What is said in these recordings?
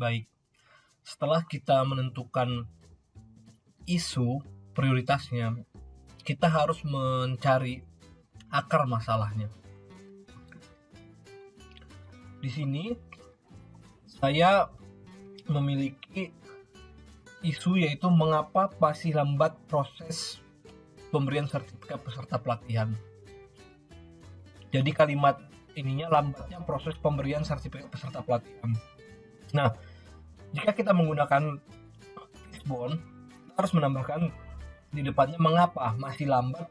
baik. Setelah kita menentukan isu prioritasnya, kita harus mencari akar masalahnya. Di sini saya memiliki isu yaitu mengapa masih lambat proses pemberian sertifikat peserta pelatihan. Jadi kalimat ininya lambatnya proses pemberian sertifikat peserta pelatihan. Nah, jika kita menggunakan Fishbone, kita harus menambahkan di depannya mengapa masih lambat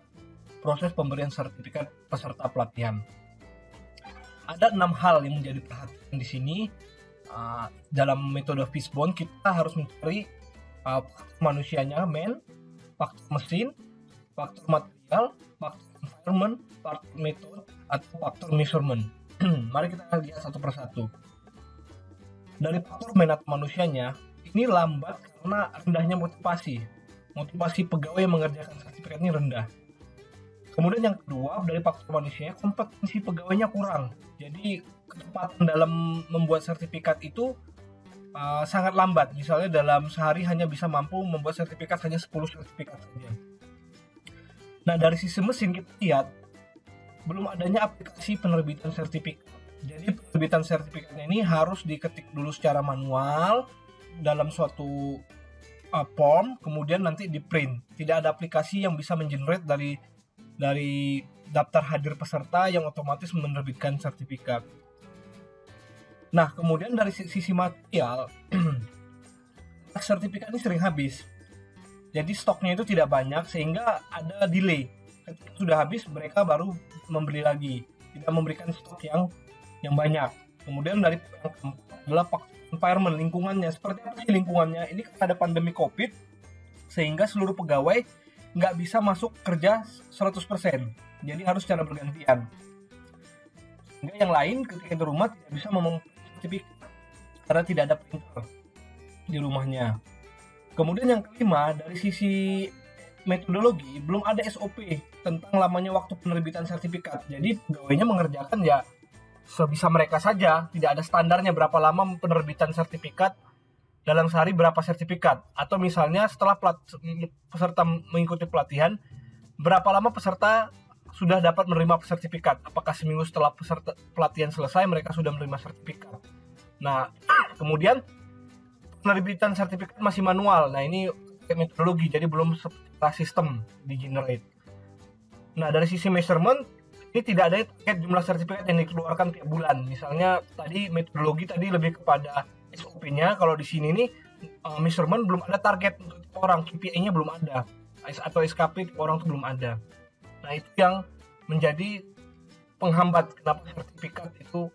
proses pemberian sertifikat peserta pelatihan. Ada 6 hal yang menjadi perhatian di sini. Dalam metode Fishbone kita harus mencari faktor manusianya, faktor mesin, faktor material, faktor environment, faktor metode, atau faktor measurement. Mari kita lihat satu persatu. Dari faktor atau manusianya, ini lambat karena rendahnya motivasi pegawai yang mengerjakan sertifikat ini rendah. Kemudian yang kedua, dari faktor manusianya, kompetensi pegawainya kurang. Jadi kecepatan dalam membuat sertifikat itu sangat lambat. Misalnya dalam sehari hanya bisa mampu membuat sertifikat hanya 10 sertifikat saja. Nah, dari sisi mesin kita lihat belum adanya aplikasi penerbitan sertifikat. Jadi penerbitan sertifikatnya ini harus diketik dulu secara manual dalam suatu form, kemudian nanti di print. Tidak ada aplikasi yang bisa mengenerate dari daftar hadir peserta yang otomatis menerbitkan sertifikat. Nah, kemudian dari sisi material, sertifikat ini sering habis. Jadi stoknya itu tidak banyak sehingga ada delay. Ketika sudah habis mereka baru membeli lagi, tidak memberikan stok yang banyak. Kemudian dari yang keempat adalah environment, lingkungannya. Seperti apa sih lingkungannya? Ini ada pandemi COVID sehingga seluruh pegawai nggak bisa masuk kerja 100%. Jadi harus secara bergantian. Sehingga yang lain ketika di rumah tidak bisa memperoleh sertifikat karena tidak ada printer di rumahnya. Kemudian yang kelima, dari sisi metodologi belum ada SOP tentang lamanya waktu penerbitan sertifikat. Jadi pegawainya mengerjakan ya sebisa mereka saja, tidak ada standarnya berapa lama penerbitan sertifikat dalam sehari, berapa sertifikat. Atau misalnya setelah peserta mengikuti pelatihan, berapa lama peserta sudah dapat menerima sertifikat. Apakah seminggu setelah peserta pelatihan selesai mereka sudah menerima sertifikat. Nah, kemudian penerbitan sertifikat masih manual. Nah, ini metodologi, jadi belum secara sistem di generate. Nah, dari sisi measurement, ini tidak ada target jumlah sertifikat yang dikeluarkan tiap bulan. Misalnya tadi metodologi tadi lebih kepada SOP-nya. Kalau di sini nih measurement belum ada target untuk orang, KPI-nya belum ada, atau SKP orang itu belum ada. Nah, itu yang menjadi penghambat kenapa sertifikat itu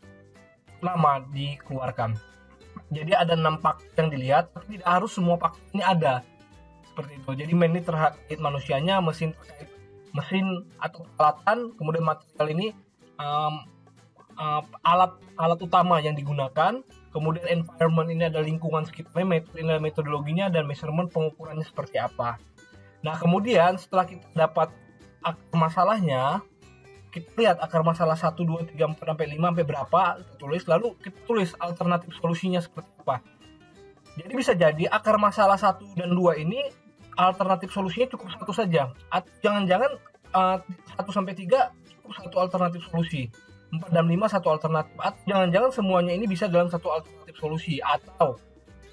lama dikeluarkan. Jadi ada 6 faktor yang dilihat, tapi tidak harus semua faktor ini ada. Seperti itu. Jadi ini terkait manusianya, mesin terkait mesin atau peralatan, kemudian material ini alat utama yang digunakan, kemudian environment ini ada lingkungan sekitarnya, metodologinya, dan measurement pengukurannya seperti apa. Nah, kemudian setelah kita dapat akar masalahnya, kita lihat akar masalah 1, 2, 3, 4, sampai 5, sampai berapa, kita tulis, lalu kita tulis alternatif solusinya seperti apa. Jadi bisa jadi akar masalah 1 dan 2 ini alternatif solusinya cukup satu saja. Atau jangan-jangan 1 sampai 3 cukup satu alternatif solusi. 4 dan 5 satu alternatif. Atau jangan-jangan semuanya ini bisa dalam satu alternatif solusi. Atau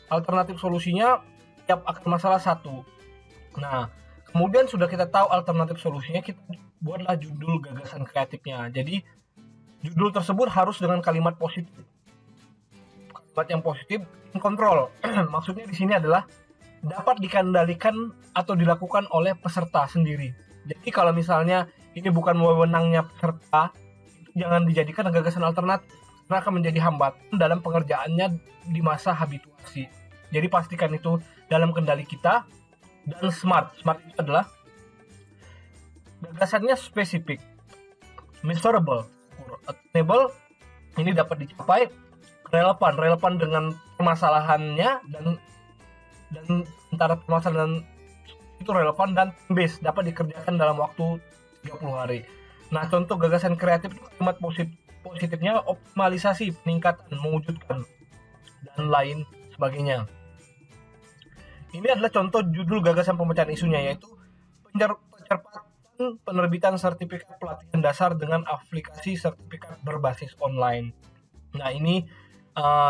alternatif solusinya tiap akar masalah 1. Nah, kemudian sudah kita tahu alternatif solusinya, kita buatlah judul gagasan kreatifnya. Jadi judul tersebut harus dengan kalimat positif. Kalimat yang positif, kontrol. Maksudnya di sini adalah dapat dikendalikan atau dilakukan oleh peserta sendiri. Jadi kalau misalnya ini bukan wewenangnya peserta, jangan dijadikan gagasan alternatif, karena akan menjadi hambatan dalam pengerjaannya di masa habituasi. Jadi pastikan itu dalam kendali kita. Dan smart itu adalah gagasannya spesifik, measurable, attainable, ini dapat dicapai, relevan dengan permasalahannya, dan antara permasalahan itu relevan, dan base dapat dikerjakan dalam waktu 30 hari. Nah, contoh gagasan kreatif itu kalimat positifnya optimalisasi, peningkatan, mewujudkan, dan lain sebagainya. Ini adalah contoh judul gagasan pemecahan isunya, yaitu percepatan penerbitan sertifikat pelatihan dasar dengan aplikasi sertifikat berbasis online. Nah, ini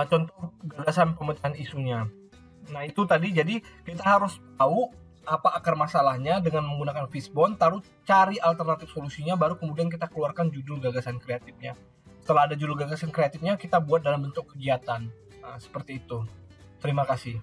contoh gagasan pemecahan isunya. Nah, itu tadi, jadi kita harus tahu apa akar masalahnya dengan menggunakan fishbone, cari alternatif solusinya, baru kemudian kita keluarkan judul gagasan kreatifnya. Setelah ada judul gagasan kreatifnya, kita buat dalam bentuk kegiatan. Nah, seperti itu. Terima kasih.